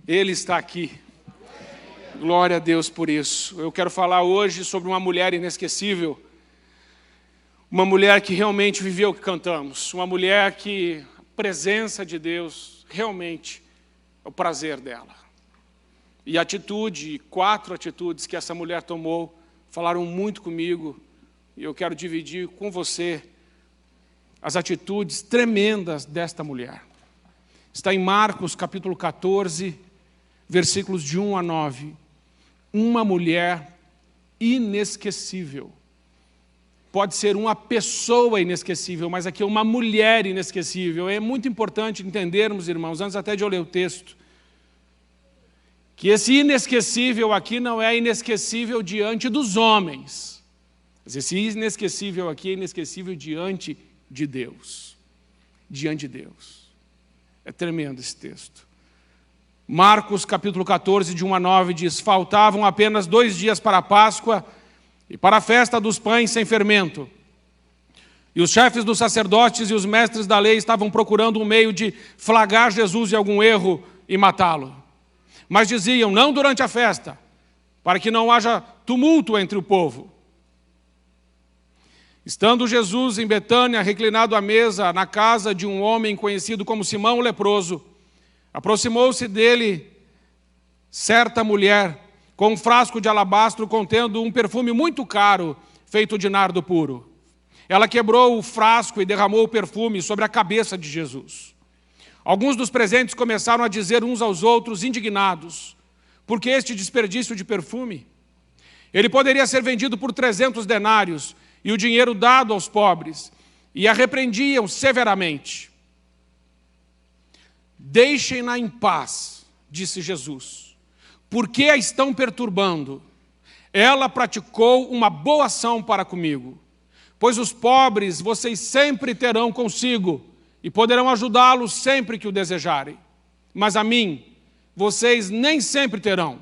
Ele está aqui. Glória a Deus por isso. Eu quero falar hoje sobre uma mulher inesquecível. Uma mulher que realmente viveu o que cantamos. Uma mulher que a presença de Deus realmente é o prazer dela. E a atitude, 4 atitudes que essa mulher tomou, falaram muito comigo. E eu quero dividir com você as atitudes tremendas desta mulher. Está em Marcos capítulo 14, versículos de 1 a 9. Uma mulher inesquecível. Pode ser uma pessoa inesquecível, mas aqui é uma mulher inesquecível. É muito importante entendermos, irmãos, antes até de eu ler o texto, que esse inesquecível aqui não é inesquecível diante dos homens. Mas esse inesquecível aqui é inesquecível diante de Deus. Diante de Deus. É tremendo esse texto. Marcos capítulo 14, de 1 a 9, diz: faltavam apenas 2 dias para a Páscoa e para a festa dos pães sem fermento. E os chefes dos sacerdotes e os mestres da lei estavam procurando um meio de flagrar Jesus de algum erro e matá-lo. Mas diziam: não durante a festa, para que não haja tumulto entre o povo. Estando Jesus em Betânia, reclinado à mesa, na casa de um homem conhecido como Simão o leproso, aproximou-se dele certa mulher, com um frasco de alabastro contendo um perfume muito caro, feito de nardo puro. Ela quebrou o frasco e derramou o perfume sobre a cabeça de Jesus. Alguns dos presentes começaram a dizer uns aos outros, indignados: por que este desperdício de perfume? Ele poderia ser vendido por 300 denários e o dinheiro dado aos pobres. E a repreendiam severamente. Deixem-na em paz, disse Jesus. Por que a estão perturbando? Ela praticou uma boa ação para comigo. Pois os pobres vocês sempre terão consigo e poderão ajudá-los sempre que o desejarem. Mas a mim, vocês nem sempre terão.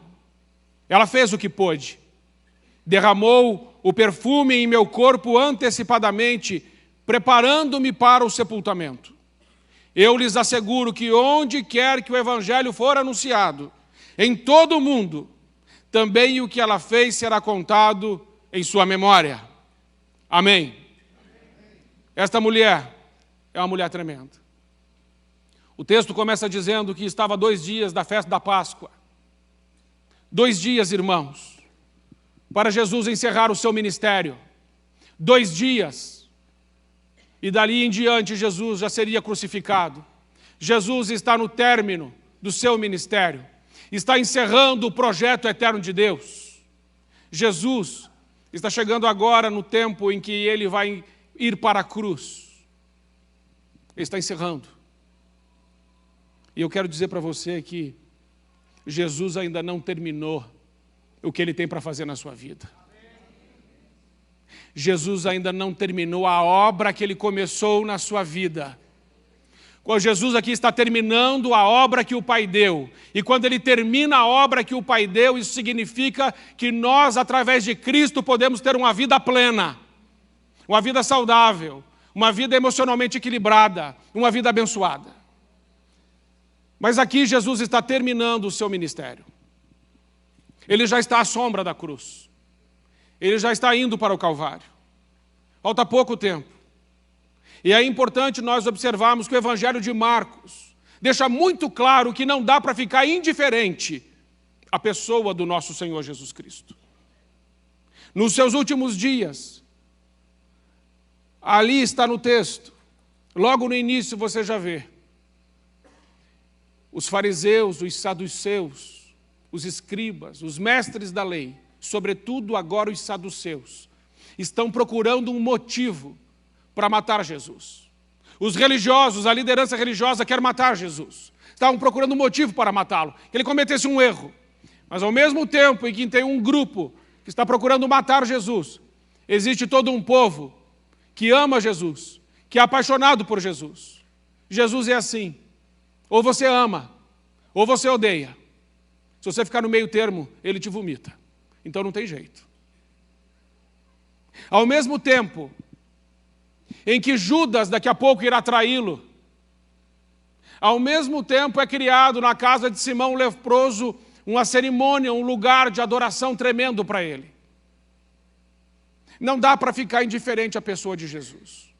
Ela fez o que pôde. Derramou o perfume em meu corpo antecipadamente, preparando-me para o sepultamento. Eu lhes asseguro que onde quer que o Evangelho for anunciado, em todo o mundo, também o que ela fez será contado em sua memória. Amém. Esta mulher é uma mulher tremenda. O texto começa dizendo que estava 2 dias da festa da Páscoa. 2 dias, irmãos, para Jesus encerrar o seu ministério. 2 dias. E dali em diante Jesus já seria crucificado. Jesus está no término do seu ministério. Está encerrando o projeto eterno de Deus. Jesus está chegando agora no tempo em que ele vai ir para a cruz. Ele está encerrando. E eu quero dizer para você que Jesus ainda não terminou o que ele tem para fazer na sua vida. Jesus ainda não terminou a obra que ele começou na sua vida. Quando Jesus aqui está terminando a obra que o Pai deu. E quando ele termina a obra que o Pai deu, isso significa que nós, através de Cristo, podemos ter uma vida plena, uma vida saudável, uma vida emocionalmente equilibrada, uma vida abençoada. Mas aqui Jesus está terminando o seu ministério. Ele já está à sombra da cruz. Ele já está indo para o Calvário. Falta pouco tempo. E é importante nós observarmos que o Evangelho de Marcos deixa muito claro que não dá para ficar indiferente à pessoa do nosso Senhor Jesus Cristo. Nos seus últimos dias, ali está no texto, logo no início você já vê, os fariseus, os saduceus, os escribas, os mestres da lei, sobretudo agora os saduceus, estão procurando um motivo para matar Jesus. Os religiosos, a liderança religiosa quer matar Jesus. Estavam procurando um motivo para matá-lo, que ele cometesse um erro. Mas ao mesmo tempo em que tem um grupo que está procurando matar Jesus, existe todo um povo que ama Jesus, que é apaixonado por Jesus. Jesus é assim, ou você ama, ou você odeia. Se você ficar no meio termo, ele te vomita. Então não tem jeito. Ao mesmo tempo em que Judas daqui a pouco irá traí-lo, Ao mesmo tempo é criado na casa de Simão o leproso uma cerimônia, um lugar de adoração tremendo para ele. Não dá para ficar indiferente à pessoa de Jesus.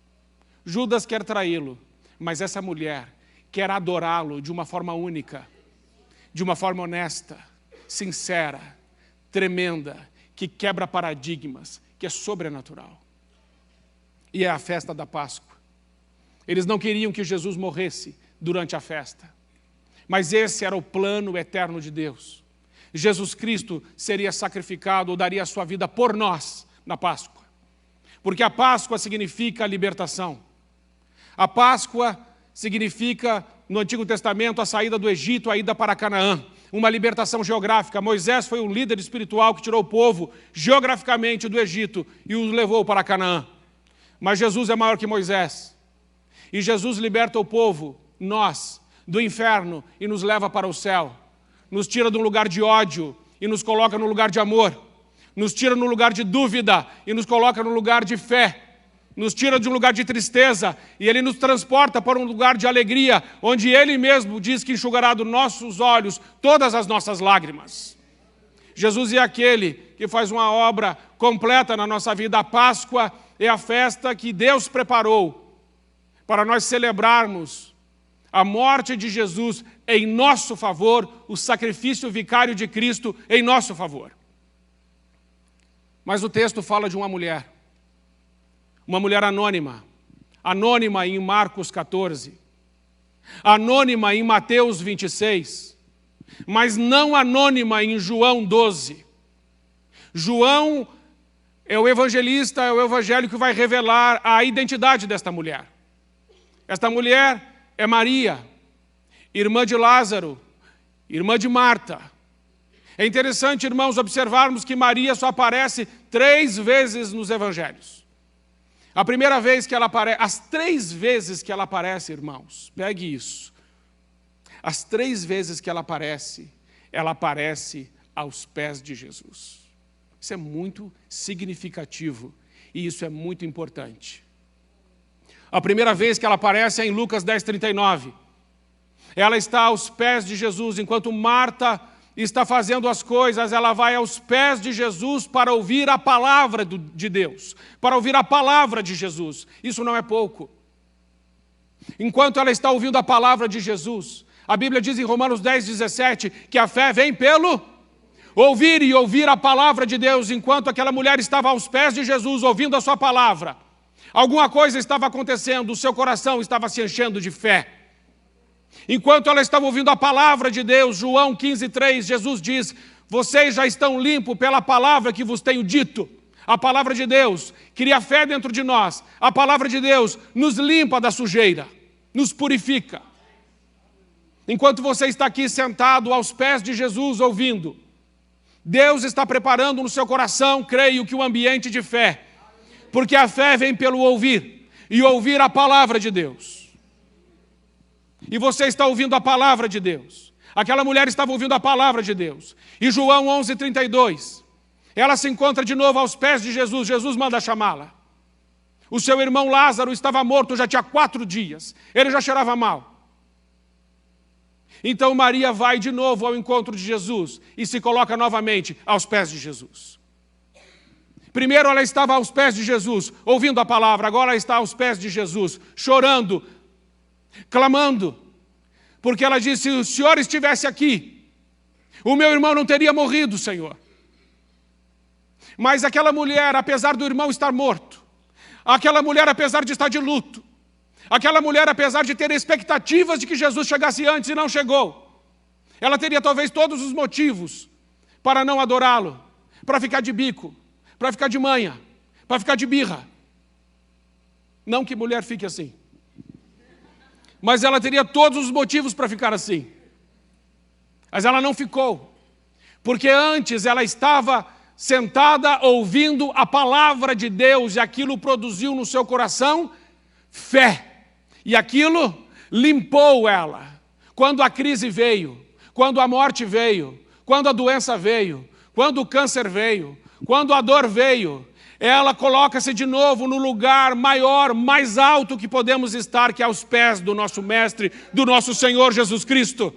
Judas quer traí-lo, mas essa mulher quer adorá-lo de uma forma única, de uma forma honesta, sincera, tremenda, que quebra paradigmas, que é sobrenatural. E é a festa da Páscoa. Eles não queriam que Jesus morresse durante a festa, mas esse era o plano eterno de Deus. Jesus Cristo seria sacrificado ou daria a sua vida por nós na Páscoa, porque a Páscoa significa a libertação. A Páscoa significa, no Antigo Testamento, a saída do Egito, a ida para Canaã, uma libertação geográfica. Moisés foi um líder espiritual que tirou o povo geograficamente do Egito e os levou para Canaã. Mas Jesus é maior que Moisés. E Jesus liberta o povo, nós, do inferno e nos leva para o céu. Nos tira de um lugar de ódio e nos coloca no lugar de amor. Nos tira no lugar de dúvida e nos coloca no lugar de fé. Nos tira de um lugar de tristeza e Ele nos transporta para um lugar de alegria, onde Ele mesmo diz que enxugará dos nossos olhos todas as nossas lágrimas. Jesus é aquele que faz uma obra completa na nossa vida. A Páscoa é a festa que Deus preparou para nós celebrarmos a morte de Jesus em nosso favor, o sacrifício vicário de Cristo em nosso favor. Mas o texto fala de uma mulher anônima, anônima em Marcos 14, anônima em Mateus 26, mas não anônima em João 12. João é o evangelista, é o evangelho que vai revelar a identidade desta mulher. Esta mulher é Maria, irmã de Lázaro, irmã de Marta. É interessante, irmãos, observarmos que Maria só aparece 3 vezes nos evangelhos. A primeira vez que ela aparece, as 3 vezes que ela aparece, irmãos, pegue isso. As 3 vezes que ela aparece aos pés de Jesus. Isso é muito significativo e isso é muito importante. A primeira vez que ela aparece é em Lucas 10:39. Ela está aos pés de Jesus, enquanto Marta está fazendo as coisas, ela vai aos pés de Jesus para ouvir a palavra de Deus, para ouvir a palavra de Jesus. Isso não é pouco. Enquanto ela está ouvindo a palavra de Jesus, a Bíblia diz em Romanos 10:17 que a fé vem pelo ouvir e ouvir a palavra de Deus. Enquanto aquela mulher estava aos pés de Jesus ouvindo a sua palavra, alguma coisa estava acontecendo, o seu coração estava se enchendo de fé. Enquanto ela estava ouvindo a palavra de Deus, João 15:3, Jesus diz: vocês já estão limpos pela palavra que vos tenho dito. A palavra de Deus cria fé dentro de nós. A palavra de Deus nos limpa da sujeira, nos purifica. Enquanto você está aqui sentado aos pés de Jesus ouvindo, Deus está preparando no seu coração, creio que um ambiente de fé. Porque a fé vem pelo ouvir, e ouvir a palavra de Deus. E você está ouvindo a palavra de Deus. Aquela mulher estava ouvindo a palavra de Deus. E João 11:32, ela se encontra de novo aos pés de Jesus. Jesus manda chamá-la. O seu irmão Lázaro estava morto já tinha 4 dias. Ele já cheirava mal. Então Maria vai de novo ao encontro de Jesus e se coloca novamente aos pés de Jesus. Primeiro ela estava aos pés de Jesus, ouvindo a palavra. Agora ela está aos pés de Jesus, chorando, clamando, porque ela disse: se o Senhor estivesse aqui, o meu irmão não teria morrido, Senhor. Mas aquela mulher, apesar do irmão estar morto, aquela mulher, apesar de estar de luto, aquela mulher, apesar de ter expectativas de que Jesus chegasse antes e não chegou, ela teria talvez todos os motivos para não adorá-lo, para ficar de bico, para ficar de manha, para ficar de birra. Não que mulher fique assim. Mas ela teria todos os motivos para ficar assim. Mas ela não ficou. Porque antes ela estava sentada ouvindo a palavra de Deus e aquilo produziu no seu coração fé. E aquilo limpou ela. Quando a crise veio, quando a morte veio, quando a doença veio, quando o câncer veio, quando a dor veio, ela coloca-se de novo no lugar maior, mais alto que podemos estar, que é aos pés do nosso Mestre, do nosso Senhor Jesus Cristo.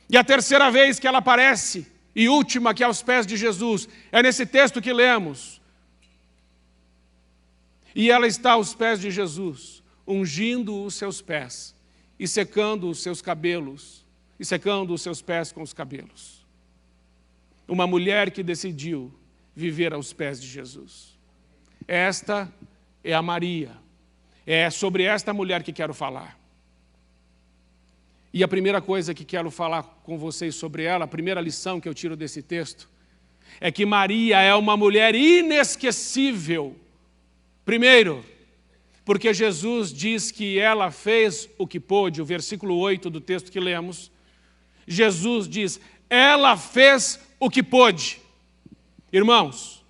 E a terceira vez que ela aparece, e última, que é aos pés de Jesus, é nesse texto que lemos. E ela está aos pés de Jesus, ungindo os seus pés e secando os seus cabelos, e secando os seus pés com os cabelos. Uma mulher que decidiu viver aos pés de Jesus. Esta é a Maria. É sobre esta mulher que quero falar. E a primeira coisa que quero falar com vocês sobre ela, a primeira lição que eu tiro desse texto, é que Maria é uma mulher inesquecível. Primeiro, porque Jesus diz que ela fez o que pôde, o versículo 8 do texto que lemos, Jesus diz, ela fez o que pôde. Irmãos,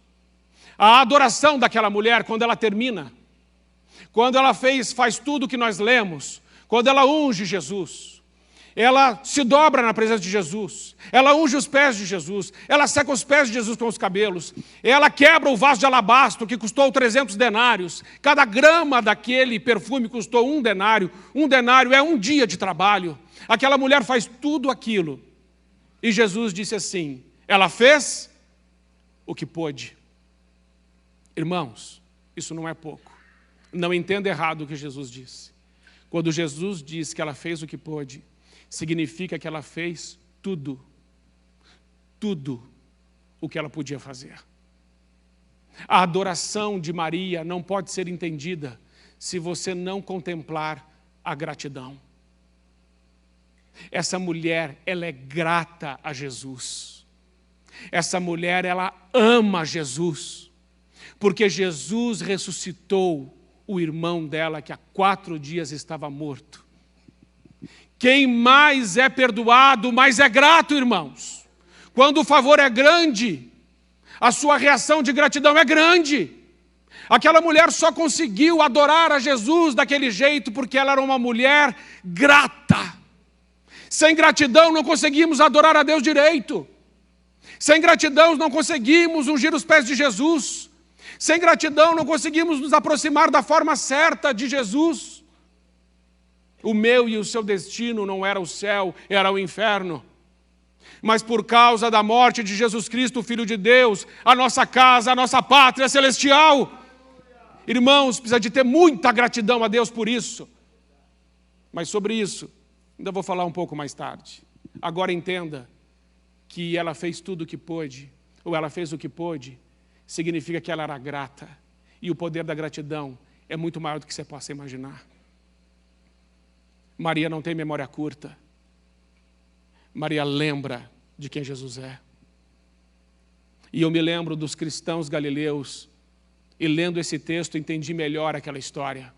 a adoração daquela mulher, quando ela termina, quando ela faz tudo o que nós lemos, quando ela unge Jesus, ela se dobra na presença de Jesus, ela unge os pés de Jesus, ela seca os pés de Jesus com os cabelos, ela quebra o vaso de alabastro que custou 300 denários, cada grama daquele perfume custou 1 denário, 1 denário é 1 dia de trabalho, aquela mulher faz tudo aquilo, e Jesus disse assim, ela fez o que pôde. Irmãos, isso não é pouco, não entenda errado o que Jesus disse, quando Jesus diz que ela fez o que pôde, significa que ela fez tudo o que ela podia fazer. A adoração de Maria não pode ser entendida se você não contemplar a gratidão. Essa mulher, ela é grata a Jesus. Essa mulher, ela ama Jesus, porque Jesus ressuscitou o irmão dela que há 4 dias estava morto. Quem mais é perdoado, mais é grato, irmãos. Quando o favor é grande, a sua reação de gratidão é grande. Aquela mulher só conseguiu adorar a Jesus daquele jeito porque ela era uma mulher grata. Sem gratidão não conseguimos adorar a Deus direito. Sem gratidão não conseguimos ungir os pés de Jesus. Sem gratidão não conseguimos nos aproximar da forma certa de Jesus. O meu e o seu destino não era o céu, era o inferno. Mas por causa da morte de Jesus Cristo, o Filho de Deus, a nossa casa, a nossa pátria celestial. Irmãos, precisa de ter muita gratidão a Deus por isso. Mas sobre isso, ainda vou falar um pouco mais tarde. Agora entenda que ela fez tudo o que pôde, ou ela fez o que pôde, significa que ela era grata. E o poder da gratidão é muito maior do que você possa imaginar. Maria não tem memória curta. Maria lembra de quem Jesus é. E eu me lembro dos cristãos galileus, e lendo esse texto entendi melhor aquela história.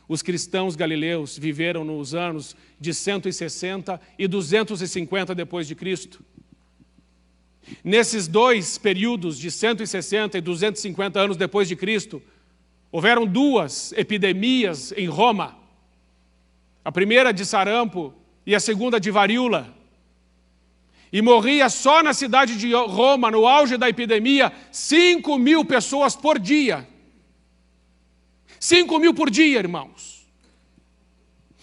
Os cristãos galileus viveram nos anos de 160 e 250 depois de Cristo. Nesses 2 períodos de 160 e 250 anos depois de Cristo, houveram 2 epidemias em Roma. A primeira de sarampo e a segunda de varíola. E morria só na cidade de Roma, no auge da epidemia, 5.000 pessoas por dia. 5.000 por dia, irmãos.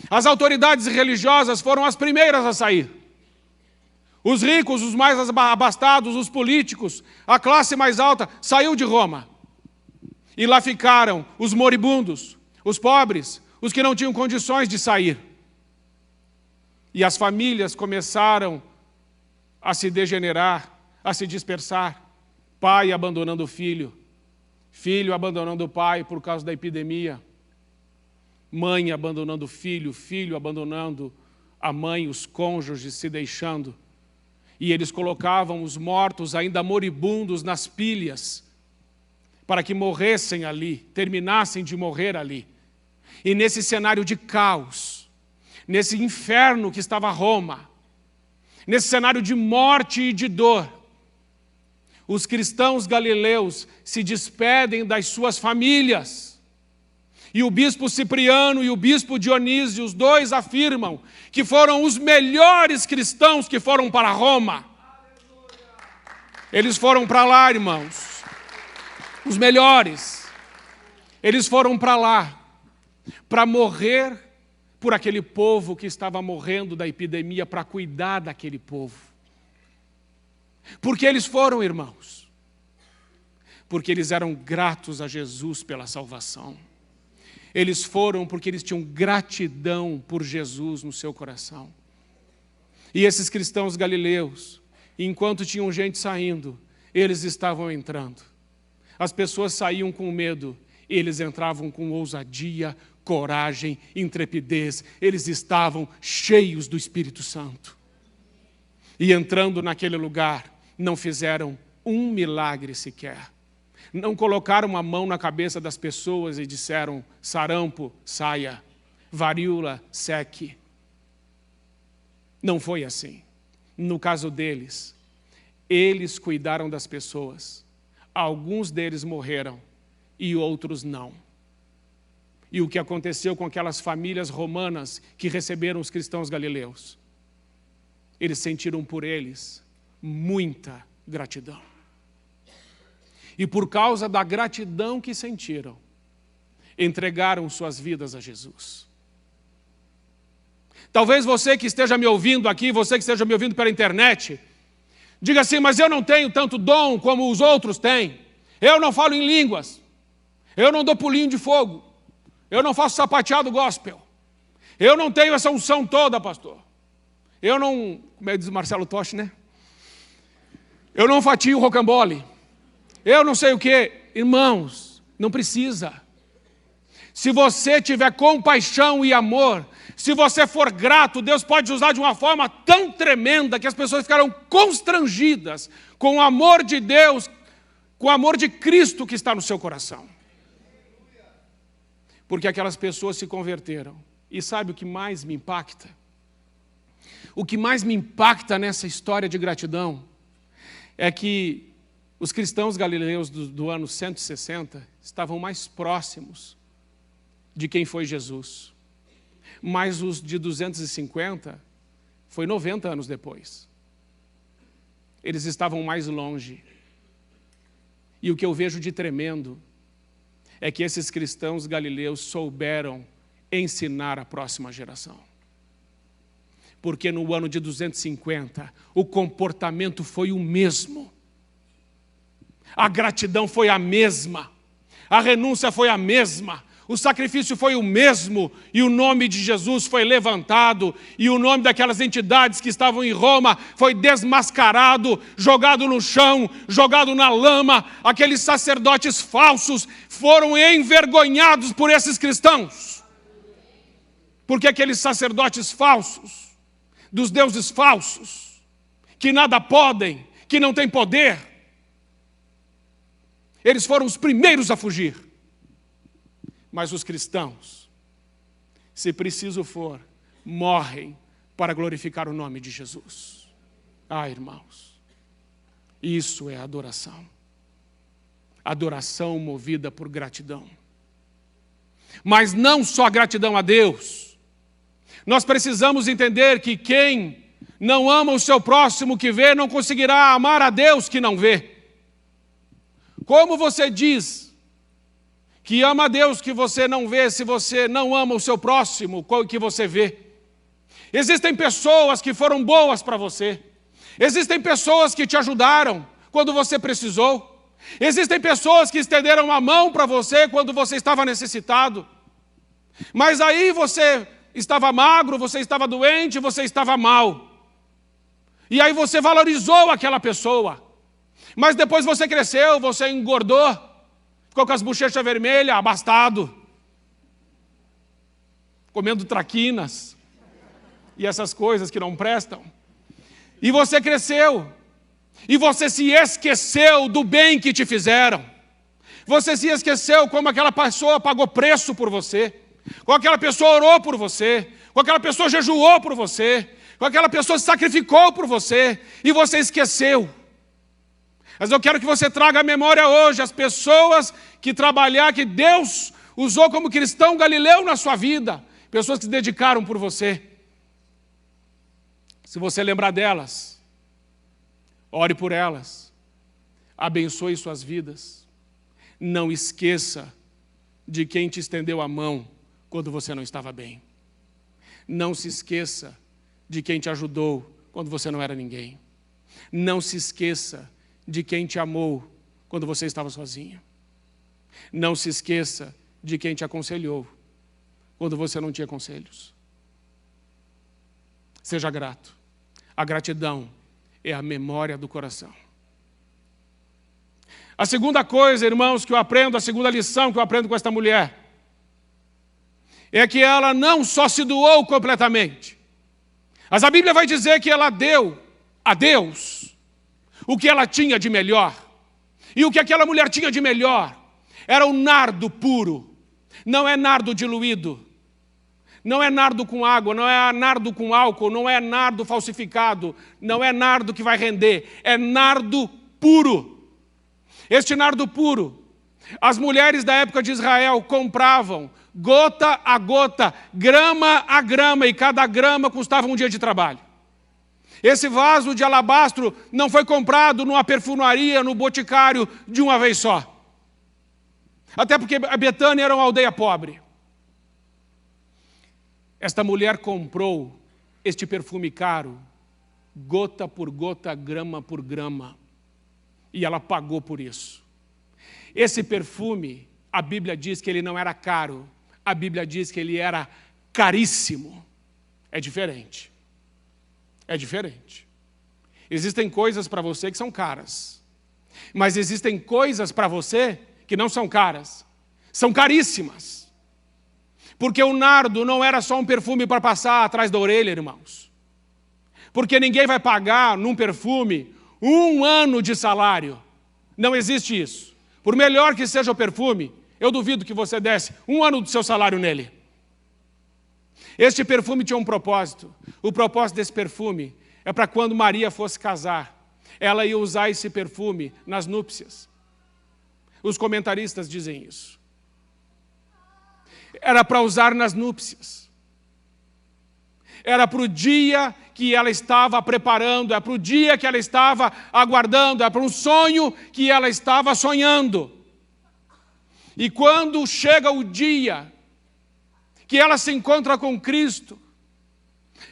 As autoridades religiosas foram as primeiras a sair. Os ricos, os mais abastados, os políticos, a classe mais alta, saiu de Roma. E lá ficaram os moribundos, os pobres, os que não tinham condições de sair. E as famílias começaram a se degenerar, a se dispersar. Pai abandonando o filho, filho abandonando o pai por causa da epidemia. Mãe abandonando o filho, filho abandonando a mãe, os cônjuges se deixando. E eles colocavam os mortos ainda moribundos nas pilhas, para que morressem ali, terminassem de morrer ali. E nesse cenário de caos, nesse inferno que estava Roma, nesse cenário de morte e de dor, os cristãos galileus se despedem das suas famílias. E o bispo Cipriano e o bispo Dionísio, os 2 afirmam que foram os melhores cristãos que foram para Roma. Eles foram para lá, irmãos. os melhores. Eles foram para lá, para morrer por aquele povo que estava morrendo da epidemia, para cuidar daquele povo. Por que eles foram, irmãos? Porque eles eram gratos a Jesus pela salvação. Eles foram porque eles tinham gratidão por Jesus no seu coração. E esses cristãos galileus, enquanto tinham gente saindo, eles estavam entrando. As pessoas saíam com medo, eles entravam com ousadia, coragem, intrepidez. Eles estavam cheios do Espírito Santo. E entrando naquele lugar, não fizeram um milagre sequer. Não colocaram a mão na cabeça das pessoas e disseram: sarampo, saia, varíola, seque. Não foi assim. No caso deles, eles cuidaram das pessoas. Alguns deles morreram e outros não. E o que aconteceu com aquelas famílias romanas que receberam os cristãos galileus? Eles sentiram por eles muita gratidão. E por causa da gratidão que sentiram, entregaram suas vidas a Jesus. Talvez você que esteja me ouvindo aqui, você que esteja me ouvindo pela internet, diga assim: mas eu não tenho tanto dom como os outros têm. Eu não falo em línguas. Eu não dou pulinho de fogo. Eu não faço sapateado gospel. Eu não tenho essa unção toda, pastor. Eu não, como é que diz Marcelo Toche, né? Eu não fatio rocambole. Eu não sei o quê. Irmãos, não precisa. Se você tiver compaixão e amor, se você for grato, Deus pode usar de uma forma tão tremenda que as pessoas ficarão constrangidas com o amor de Deus, com o amor de Cristo que está no seu coração. Porque aquelas pessoas se converteram. E sabe o que mais me impacta? O que mais me impacta nessa história de gratidão é que os cristãos galileus do ano 160 estavam mais próximos de quem foi Jesus. Mas os de 250 foi 90 anos depois. Eles estavam mais longe. E o que eu vejo de tremendo é que esses cristãos galileus souberam ensinar a próxima geração. Porque no ano de 250, o comportamento foi o mesmo. A gratidão foi a mesma. A renúncia foi a mesma. O sacrifício foi o mesmo. E o nome de Jesus foi levantado. E o nome daquelas entidades que estavam em Roma foi desmascarado, jogado no chão, jogado na lama. Aqueles sacerdotes falsos foram envergonhados por esses cristãos. Porque aqueles sacerdotes falsos, dos deuses falsos, que nada podem, que não têm poder, eles foram os primeiros a fugir. Mas os cristãos, se preciso for, morrem para glorificar o nome de Jesus. Ah, irmãos, isso é adoração. Adoração movida por gratidão. Mas não só gratidão a Deus. Nós precisamos entender que quem não ama o seu próximo que vê, não conseguirá amar a Deus que não vê. Como você diz que ama a Deus que você não vê, se você não ama o seu próximo que você vê? Existem pessoas que foram boas para você. Existem pessoas que te ajudaram quando você precisou. Existem pessoas que estenderam a mão para você quando você estava necessitado. Mas aí você estava magro, você estava doente, você estava mal. E aí você valorizou aquela pessoa. Mas depois você cresceu, você engordou, ficou com as bochechas vermelhas, abastado, comendo traquinas e essas coisas que não prestam. E você cresceu. E você se esqueceu do bem que te fizeram. Você se esqueceu como aquela pessoa pagou preço por você, como aquela pessoa orou por você, como aquela pessoa jejuou por você, como aquela pessoa se sacrificou por você, e você esqueceu. Mas eu quero que você traga à memória hoje as pessoas que Deus usou como cristão galileu na sua vida, pessoas que se dedicaram por você. Se você lembrar delas, ore por elas, abençoe suas vidas, Não esqueça de quem te estendeu a mão quando você não estava bem. Não se esqueça de quem te ajudou quando você não era ninguém. Não se esqueça de quem te amou quando você estava sozinho. Não se esqueça de quem te aconselhou quando você não tinha conselhos. Seja grato. A gratidão é a memória do coração. A segunda coisa, irmãos, que eu aprendo, a segunda lição que eu aprendo com esta mulher, é que ela não só se doou completamente, mas a Bíblia vai dizer que ela deu a Deus o que ela tinha de melhor. E o que aquela mulher tinha de melhor era o nardo puro. Não é nardo diluído, não é nardo com água, não é nardo com álcool, não é nardo falsificado, não é nardo que vai render, é nardo puro. Este nardo puro, as mulheres da época de Israel compravam gota a gota, grama a grama, e cada grama custava um dia de trabalho. Esse vaso de alabastro não foi comprado numa perfumaria, no boticário, de uma vez só. Até porque a Betânia era uma aldeia pobre. Esta mulher comprou este perfume caro, gota por gota, grama por grama. E ela pagou por isso. Esse perfume, a Bíblia diz que ele não era caro. A Bíblia diz que ele era caríssimo. É diferente. É diferente. Existem coisas para você que são caras. Mas existem coisas para você que não são caras. São caríssimas. Porque o nardo não era só um perfume para passar atrás da orelha, irmãos. Porque ninguém vai pagar num perfume 1 ano de salário. Não existe isso. Por melhor que seja o perfume, eu duvido que você desse 1 ano do seu salário nele. Este perfume tinha um propósito. O propósito desse perfume é para quando Maria fosse casar, ela ia usar esse perfume nas núpcias. Os comentaristas dizem isso. Era para usar nas núpcias. Era para o dia que ela estava preparando, é para o dia que ela estava aguardando, é para um sonho que ela estava sonhando. E quando chega o dia que ela se encontra com Cristo,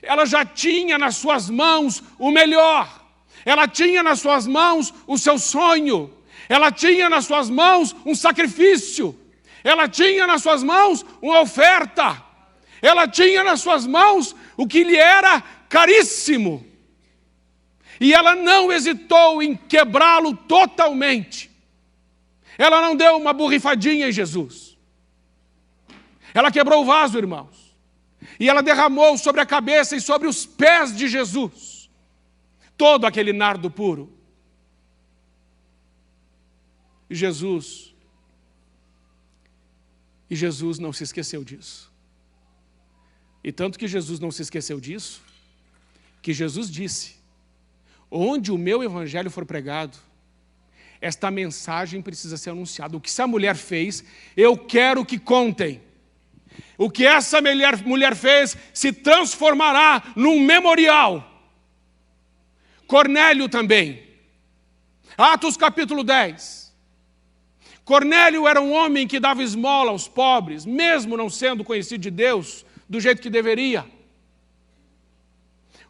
ela já tinha nas suas mãos o melhor. Ela tinha nas suas mãos o seu sonho. Ela tinha nas suas mãos um sacrifício. Ela tinha nas suas mãos uma oferta. Ela tinha nas suas mãos o que lhe era caríssimo. E ela não hesitou em quebrá-lo totalmente. Ela não deu uma borrifadinha em Jesus. Ela quebrou o vaso, irmãos. E ela derramou sobre a cabeça e sobre os pés de Jesus todo aquele nardo puro. E Jesus não se esqueceu disso. E tanto que Jesus não se esqueceu disso, que Jesus disse: onde o meu evangelho for pregado, esta mensagem precisa ser anunciada. O que essa mulher fez, eu quero que contem. O que essa mulher fez se transformará num memorial. Cornélio também. Atos capítulo 10. Cornélio era um homem que dava esmola aos pobres, mesmo não sendo conhecido de Deus do jeito que deveria.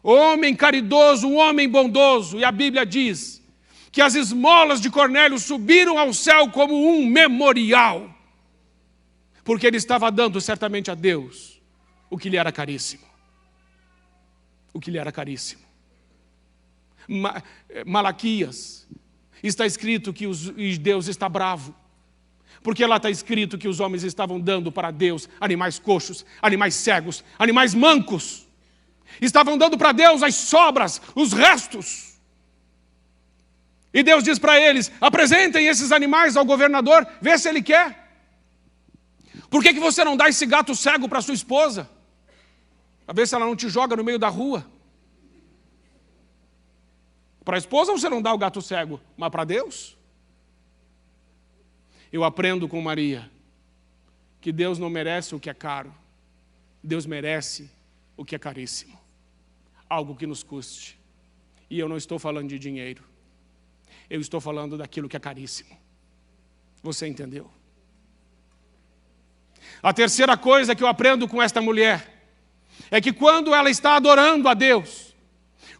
Homem caridoso, um homem bondoso. E a Bíblia diz que as esmolas de Cornélio subiram ao céu como um memorial. Porque ele estava dando certamente a Deus o que lhe era caríssimo. O que lhe era caríssimo. Malaquias, está escrito que Deus está bravo. Porque lá está escrito que os homens estavam dando para Deus animais coxos, animais cegos, animais mancos. Estavam dando para Deus as sobras, os restos. E Deus diz para eles: apresentem esses animais ao governador, vê se ele quer. Por que você não dá esse gato cego para sua esposa? Para ver se ela não te joga no meio da rua. Para a esposa você não dá o gato cego, mas para Deus? Eu aprendo com Maria que Deus não merece o que é caro. Deus merece o que é caríssimo. Algo que nos custe. E eu não estou falando de dinheiro. Eu estou falando daquilo que é caríssimo. Você entendeu? A terceira coisa que eu aprendo com esta mulher é que quando ela está adorando a Deus,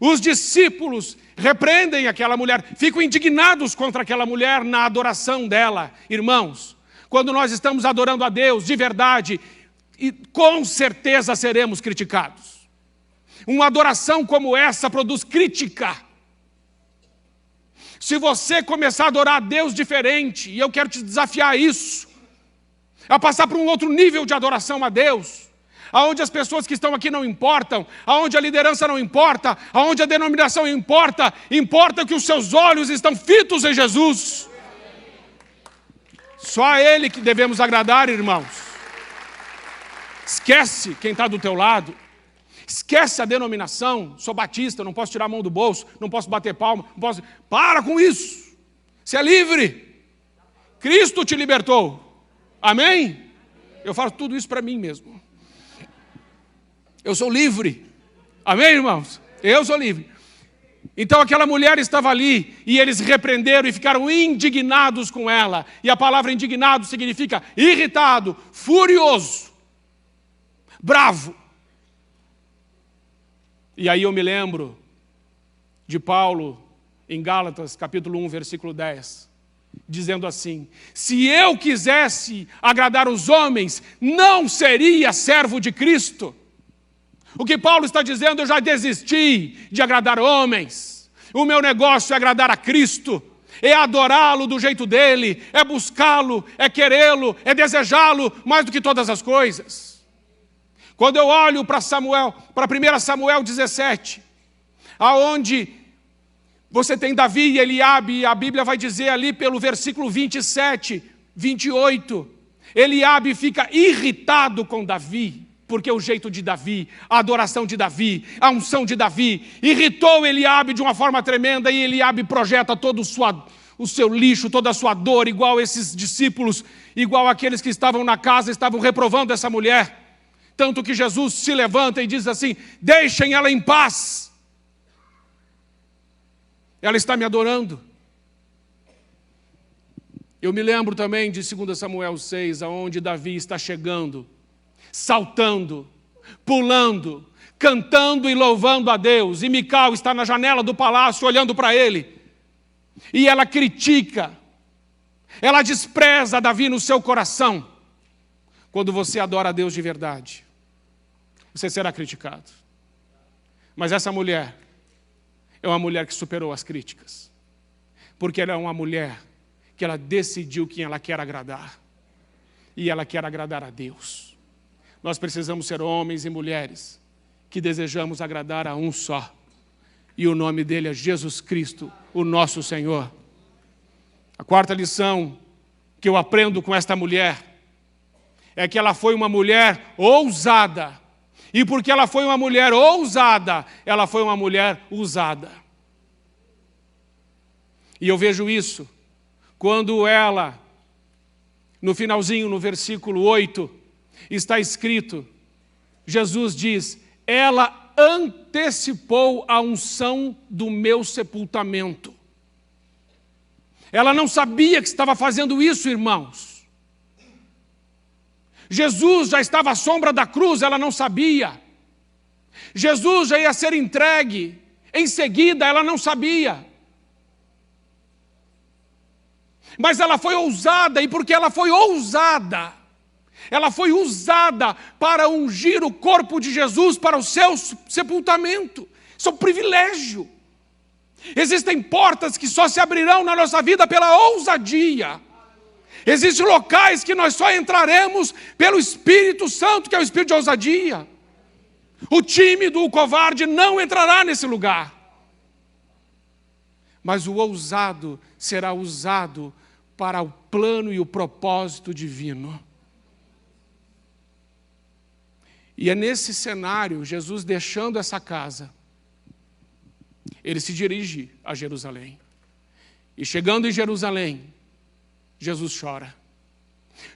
os discípulos repreendem aquela mulher, ficam indignados contra aquela mulher na adoração dela. Irmãos, quando nós estamos adorando a Deus de verdade, e com certeza seremos criticados. Uma adoração como essa produz crítica. Se você começar a adorar a Deus diferente, e eu quero te desafiar a isso, a passar para um outro nível de adoração a Deus, aonde as pessoas que estão aqui não importam, aonde a liderança não importa, aonde a denominação importa, importa que os seus olhos estão fitos em Jesus. Só a Ele que devemos agradar, irmãos. Esquece quem está do teu lado. Esquece a denominação. Sou batista, não posso tirar a mão do bolso, não posso bater palma, não posso... Para com isso. Você é livre. Cristo te libertou. Amém? Eu falo tudo isso para mim mesmo. Eu sou livre. Amém, irmãos? Eu sou livre. Então aquela mulher estava ali e eles repreenderam e ficaram indignados com ela. E a palavra indignado significa irritado, furioso, bravo. E aí eu me lembro de Paulo em Gálatas, capítulo 1, versículo 10, dizendo assim: se eu quisesse agradar os homens, não seria servo de Cristo. O que Paulo está dizendo, eu já desisti de agradar homens. O meu negócio é agradar a Cristo, é adorá-lo do jeito dele, é buscá-lo, é querê-lo, é desejá-lo mais do que todas as coisas. Quando eu olho para Samuel, para 1 Samuel 17, aonde você tem Davi e Eliabe, e a Bíblia vai dizer ali pelo versículo 27, 28, Eliabe fica irritado com Davi, porque o jeito de Davi, a adoração de Davi, a unção de Davi, irritou Eliabe de uma forma tremenda, e Eliabe projeta todo o seu lixo, toda a sua dor, igual esses discípulos, igual aqueles que estavam na casa, estavam reprovando essa mulher. Tanto que Jesus se levanta e diz assim: deixem ela em paz. Ela está me adorando. Eu me lembro também de 2 Samuel 6, onde Davi está chegando, saltando, pulando, cantando e louvando a Deus. E Mical está na janela do palácio olhando para ele. E ela critica, ela despreza Davi no seu coração. Quando você adora a Deus de verdade, você será criticado. Mas essa mulher é uma mulher que superou as críticas. Porque ela é uma mulher que ela decidiu quem ela quer agradar. E ela quer agradar a Deus. Nós precisamos ser homens e mulheres que desejamos agradar a um só. E o nome dele é Jesus Cristo, o nosso Senhor. A quarta lição que eu aprendo com esta mulher é que ela foi uma mulher ousada. E porque ela foi uma mulher ousada, ela foi uma mulher usada. E eu vejo isso quando ela, no finalzinho, no versículo 8, está escrito, Jesus diz: ela antecipou a unção do meu sepultamento. Ela não sabia que estava fazendo isso, irmãos. Jesus já estava à sombra da cruz, ela não sabia. Jesus já ia ser entregue em seguida, ela não sabia. Mas ela foi ousada, e porque ela foi ousada, ela foi usada para ungir o corpo de Jesus para o seu sepultamento. Isso é um privilégio. Existem portas que só se abrirão na nossa vida pela ousadia. Existem locais que nós só entraremos pelo Espírito Santo, que é o Espírito de ousadia. O tímido, o covarde não entrará nesse lugar. Mas o ousado será usado para o plano e o propósito divino. E é nesse cenário, Jesus deixando essa casa, ele se dirige a Jerusalém. E chegando em Jerusalém, Jesus chora.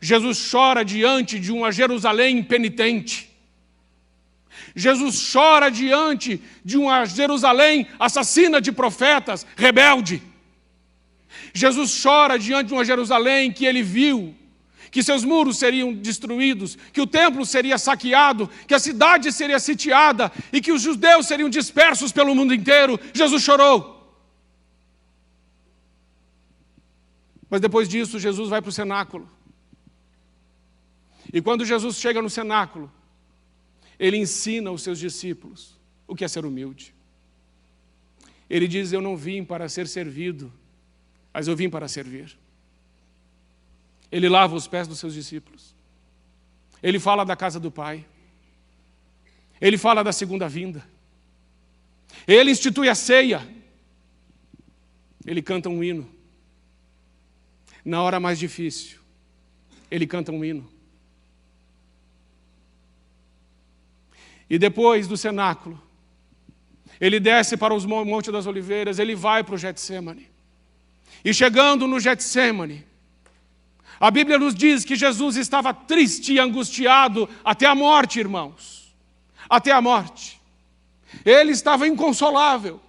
Jesus chora diante de uma Jerusalém impenitente. Jesus chora diante de uma Jerusalém assassina de profetas, rebelde. Jesus chora diante de uma Jerusalém que ele viu, que seus muros seriam destruídos, que o templo seria saqueado, que a cidade seria sitiada e que os judeus seriam dispersos pelo mundo inteiro. Jesus chorou. Mas depois disso, Jesus vai para o cenáculo. E quando Jesus chega no cenáculo, ele ensina os seus discípulos o que é ser humilde. Ele diz: eu não vim para ser servido, mas eu vim para servir. Ele lava os pés dos seus discípulos. Ele fala da casa do Pai. Ele fala da segunda vinda. Ele institui a ceia. Ele canta um hino. Na hora mais difícil, ele canta um hino. E depois do cenáculo, ele desce para os Monte das Oliveiras, ele vai para o Getsêmani. E chegando no Getsêmani, a Bíblia nos diz que Jesus estava triste e angustiado até a morte, irmãos. Até a morte. Ele estava inconsolável.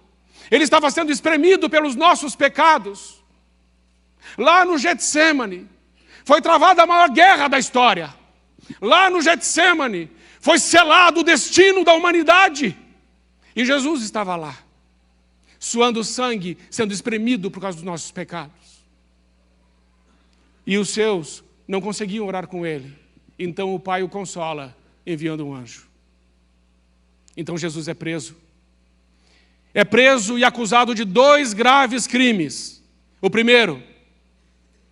Ele estava sendo espremido pelos nossos pecados. Lá no Getsêmani, foi travada a maior guerra da história. Lá no Getsêmani, foi selado o destino da humanidade. E Jesus estava lá, suando sangue, sendo espremido por causa dos nossos pecados. E os seus não conseguiam orar com ele. Então o Pai o consola, enviando um anjo. Então Jesus é preso. É preso e acusado de 2 graves crimes. O primeiro,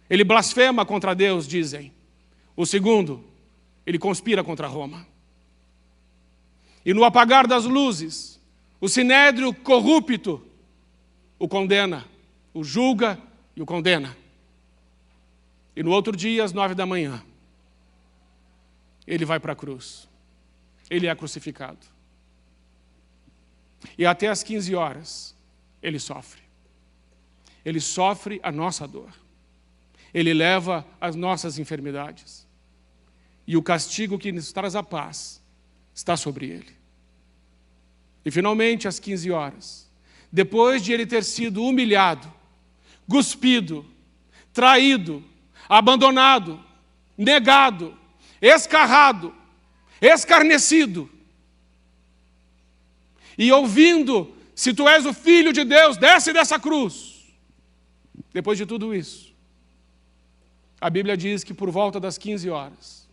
ele blasfema contra Deus, dizem. O segundo, ele conspira contra Roma. E no apagar das luzes, o sinédrio corrupto o condena, o julga e o condena. E no outro dia, às 9 da manhã, ele vai para a cruz. Ele é crucificado. E até às 15 horas, ele sofre. Ele sofre a nossa dor. Ele leva as nossas enfermidades. E o castigo que nos traz a paz está sobre ele. E finalmente, às 15 horas, depois de ele ter sido humilhado, cuspido, traído, abandonado, negado, escarrado, escarnecido, e ouvindo: se tu és o Filho de Deus, desce dessa cruz. Depois de tudo isso, a Bíblia diz que por volta das 15 horas,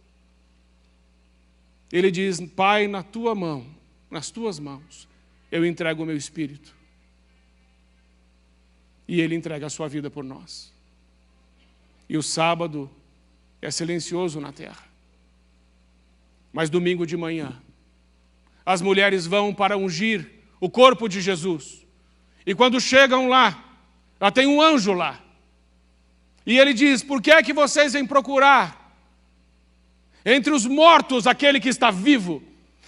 ele diz: Pai, na tua mão, nas tuas mãos, eu entrego o meu espírito. E ele entrega a sua vida por nós. E o sábado é silencioso na terra. Mas domingo de manhã, as mulheres vão para ungir o corpo de Jesus. E quando chegam lá, já tem um anjo lá. E ele diz: por que é que vocês vêm procurar entre os mortos aquele que está vivo?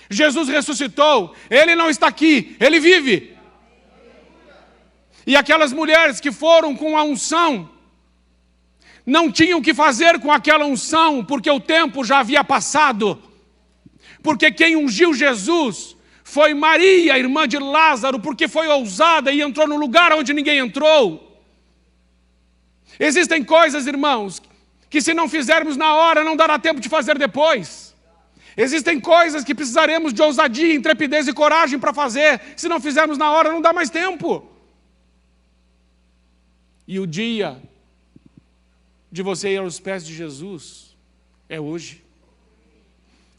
Jesus ressuscitou, ele não está aqui, ele vive. E aquelas mulheres que foram com a unção, não tinham o que fazer com aquela unção, porque o tempo já havia passado. Porque quem ungiu Jesus foi Maria, irmã de Lázaro, porque foi ousada e entrou no lugar onde ninguém entrou. Existem coisas, irmãos, que se não fizermos na hora, não dará tempo de fazer depois. Existem coisas que precisaremos de ousadia, intrepidez e coragem para fazer. Se não fizermos na hora, não dá mais tempo. E o dia de você ir aos pés de Jesus é hoje.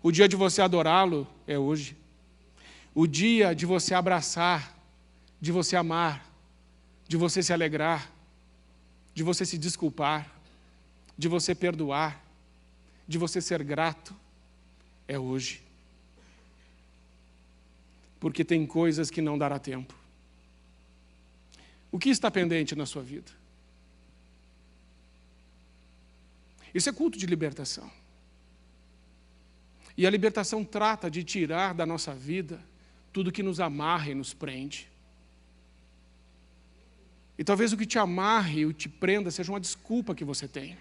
O dia de você adorá-lo é hoje. O dia de você abraçar, de você amar, de você se alegrar, de você se desculpar, de você perdoar, de você ser grato, é hoje. Porque tem coisas que não dará tempo. O que está pendente na sua vida? Isso é culto de libertação. E a libertação trata de tirar da nossa vida tudo que nos amarra e nos prende. E talvez o que te amarre ou te prenda seja uma desculpa que você tem.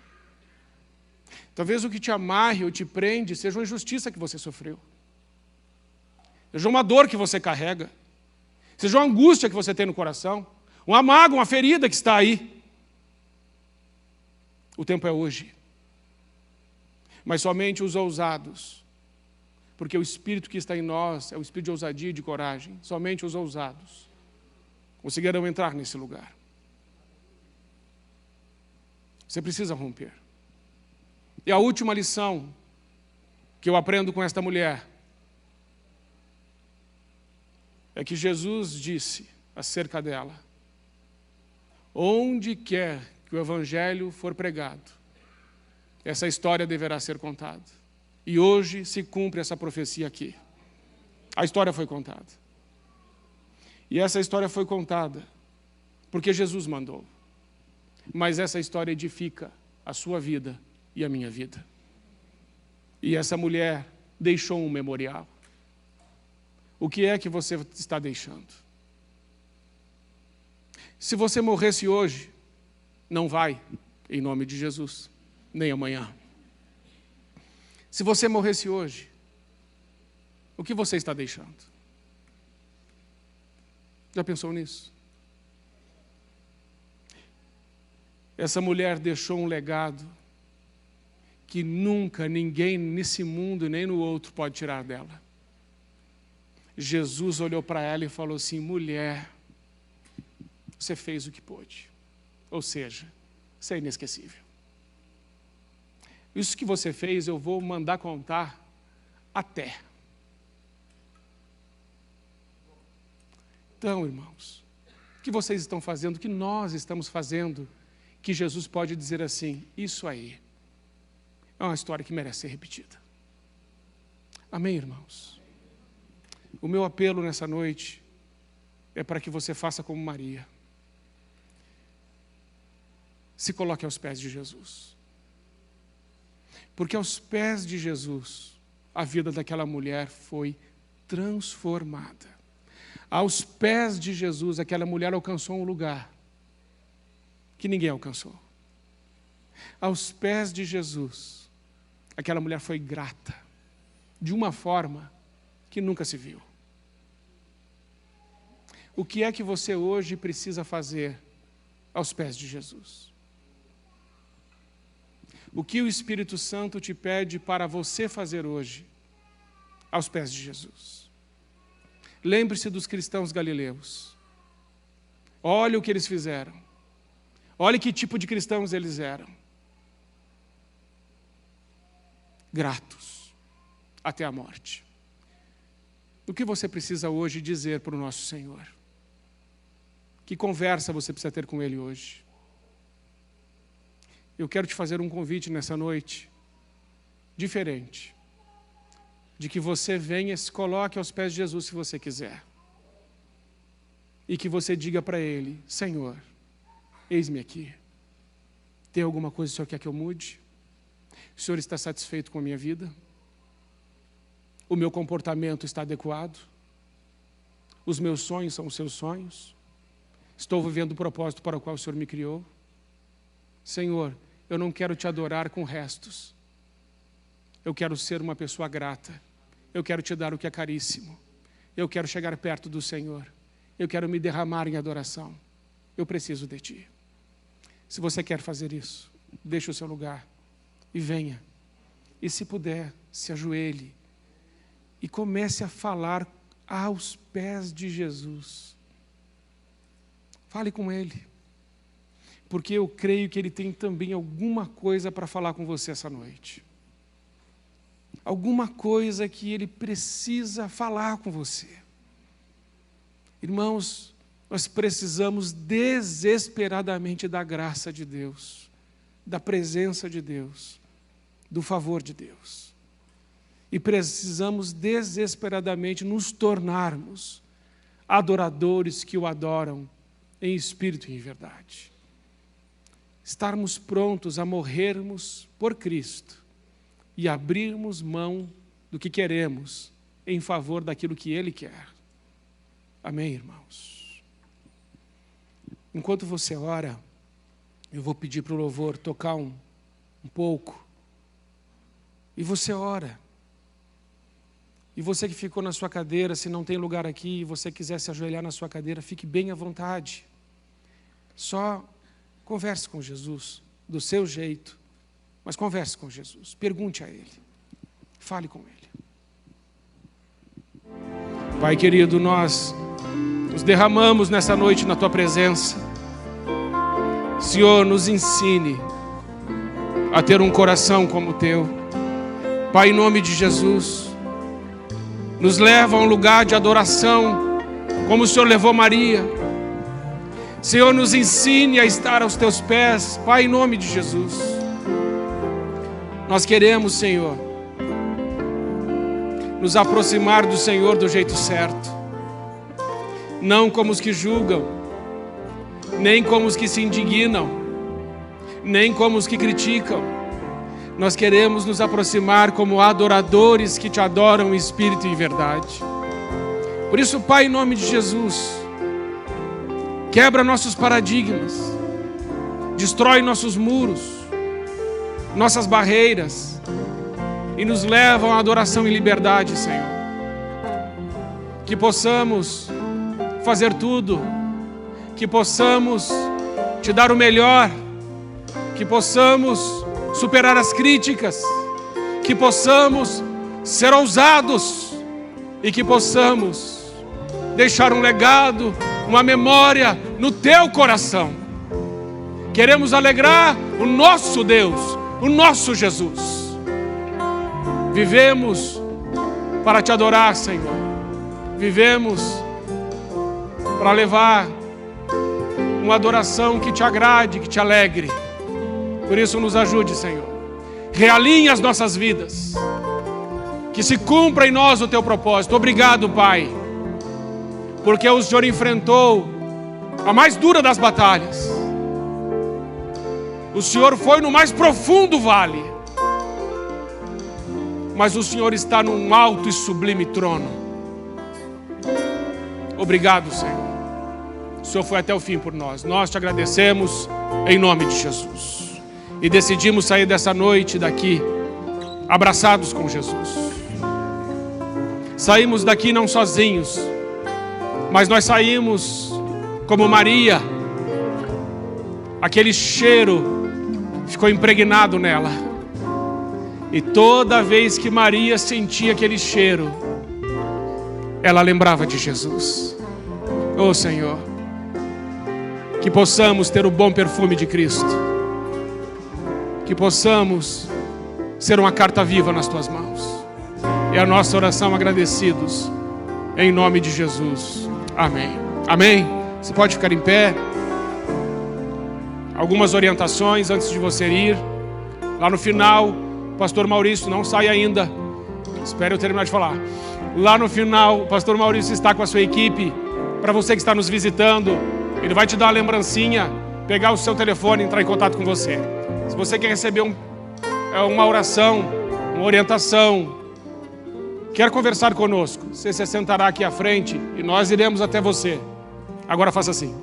Talvez o que te amarre ou te prende seja uma injustiça que você sofreu. Seja uma dor que você carrega. Seja uma angústia que você tem no coração. Uma mágoa, uma ferida que está aí. O tempo é hoje. Mas somente os ousados, porque o Espírito que está em nós é o Espírito de ousadia e de coragem, somente os ousados conseguirão entrar nesse lugar. Você precisa romper. E a última lição que eu aprendo com esta mulher é que Jesus disse acerca dela: onde quer que o Evangelho for pregado, essa história deverá ser contada. E hoje se cumpre essa profecia aqui. A história foi contada. E essa história foi contada porque Jesus mandou. Mas essa história edifica a sua vida e a minha vida. E essa mulher deixou um memorial. O que é que você está deixando? Se você morresse hoje, não vai, em nome de Jesus, nem amanhã. Se você morresse hoje, o que você está deixando? Já pensou nisso? Essa mulher deixou um legado que nunca ninguém nesse mundo nem no outro pode tirar dela. Jesus olhou para ela e falou assim: mulher, você fez o que pôde. Ou seja, você é inesquecível. Isso que você fez eu vou mandar contar até. Então, irmãos, o que vocês estão fazendo, o que nós estamos fazendo, que Jesus pode dizer assim: isso aí é uma história que merece ser repetida. Amém, irmãos? O meu apelo nessa noite é para que você faça como Maria. Se coloque aos pés de Jesus. Porque aos pés de Jesus, a vida daquela mulher foi transformada. Aos pés de Jesus, aquela mulher alcançou um lugar que ninguém alcançou. Aos pés de Jesus, aquela mulher foi grata, de uma forma que nunca se viu. O que é que você hoje precisa fazer aos pés de Jesus? O que o Espírito Santo te pede para você fazer hoje aos pés de Jesus? Lembre-se dos cristãos galileus. Olhe o que eles fizeram. Olhe que tipo de cristãos eles eram. Gratos até a morte. O que você precisa hoje dizer para o nosso Senhor? Que conversa você precisa ter com Ele hoje? Eu quero te fazer um convite nessa noite, diferente, de que você venha e se coloque aos pés de Jesus se você quiser. E que você diga para Ele: Senhor, eis-me aqui. Tem alguma coisa que o Senhor quer que eu mude? O Senhor está satisfeito com a minha vida? O meu comportamento está adequado? Os meus sonhos são os seus sonhos? Estou vivendo o propósito para o qual o Senhor me criou? Senhor, eu não quero te adorar com restos. Eu quero ser uma pessoa grata. Eu quero te dar o que é caríssimo. Eu quero chegar perto do Senhor. Eu quero me derramar em adoração. Eu preciso de Ti. Se você quer fazer isso, deixe o seu lugar e venha. E se puder, se ajoelhe e comece a falar aos pés de Jesus. Fale com Ele, porque eu creio que Ele tem também alguma coisa para falar com você essa noite. Alguma coisa que Ele precisa falar com você. Irmãos, nós precisamos desesperadamente da graça de Deus, da presença de Deus, do favor de Deus. E precisamos desesperadamente nos tornarmos adoradores que o adoram em espírito e em verdade. Estarmos prontos a morrermos por Cristo e abrirmos mão do que queremos em favor daquilo que Ele quer. Amém, irmãos? Enquanto você ora, eu vou pedir para o louvor tocar um pouco. E você ora. E você que ficou na sua cadeira, se não tem lugar aqui, e você quiser se ajoelhar na sua cadeira, fique bem à vontade. Só converse com Jesus. do seu jeito, mas converse com Jesus, pergunte a Ele, fale com Ele. Pai querido, nós nos derramamos nessa noite na Tua presença. Senhor, nos ensine a ter um coração como o Teu. Pai, em nome de Jesus, nos leva a um lugar de adoração, como o Senhor levou Maria. Senhor, nos ensine a estar aos Teus pés, Pai, em nome de Jesus. Nós queremos, Senhor, nos aproximar do Senhor do jeito certo, não como os que julgam, nem como os que se indignam, nem como os que criticam. Nós queremos nos aproximar como adoradores que Te adoram em espírito e em verdade. Por isso, Pai, em nome de Jesus, quebra nossos paradigmas, destrói nossos muros, nossas barreiras e nos leva a uma adoração em liberdade, Senhor. Que possamos fazer tudo, que possamos Te dar o melhor, que possamos superar as críticas, que possamos ser ousados e que possamos deixar um legado, uma memória no Teu coração. Queremos alegrar o nosso Deus, o nosso Jesus. Vivemos para Te adorar, Senhor. Vivemos para levar uma adoração que Te agrade, que Te alegre. Por isso nos ajude, Senhor. Realinhe as nossas vidas. Que se cumpra em nós o Teu propósito. Obrigado, Pai, porque o Senhor enfrentou a mais dura das batalhas. O Senhor foi no mais profundo vale, mas o Senhor está num alto e sublime trono. Obrigado, Senhor. O Senhor foi até o fim por nós. Nós Te agradecemos em nome de Jesus. E decidimos sair dessa noite daqui abraçados com Jesus. Saímos daqui não sozinhos, mas nós saímos como Maria. Aquele cheiro ficou impregnado nela. E toda vez que Maria sentia aquele cheiro, ela lembrava de Jesus. Oh, Senhor, que possamos ter o bom perfume de Cristo, que possamos ser uma carta viva nas Tuas mãos. É a nossa oração, agradecidos, em nome de Jesus. Amém. Amém. Você pode ficar em pé. Algumas orientações antes de você ir. Lá no final, o pastor Maurício, não sai ainda, espere eu terminar de falar. Lá no final, o pastor Maurício está com a sua equipe. Para você que está nos visitando, ele vai te dar uma lembrancinha, pegar o seu telefone e entrar em contato com você. Se você quer receber uma oração, uma orientação, quer conversar conosco, você se sentará aqui à frente e nós iremos até você. Agora faça assim.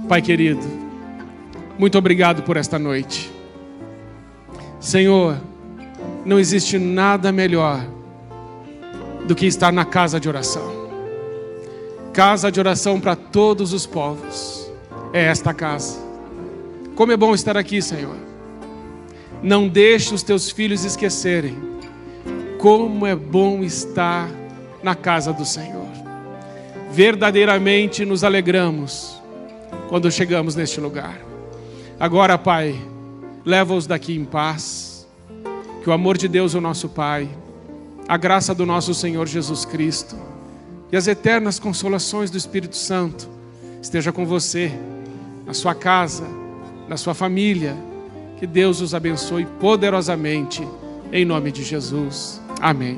Pai querido, muito obrigado por esta noite. Senhor, não existe nada melhor do que estar na casa de oração. Casa de oração para todos os povos. É esta casa. Como é bom estar aqui, Senhor. Não deixe os Teus filhos esquecerem como é bom estar na casa do Senhor. Verdadeiramente nos alegramos quando chegamos neste lugar. Agora, Pai, leva-os daqui em paz. Que o amor de Deus, o nosso Pai, a graça do nosso Senhor Jesus Cristo e as eternas consolações do Espírito Santo esteja com você, na sua casa, na sua família. Que Deus os abençoe poderosamente, em nome de Jesus. Amém.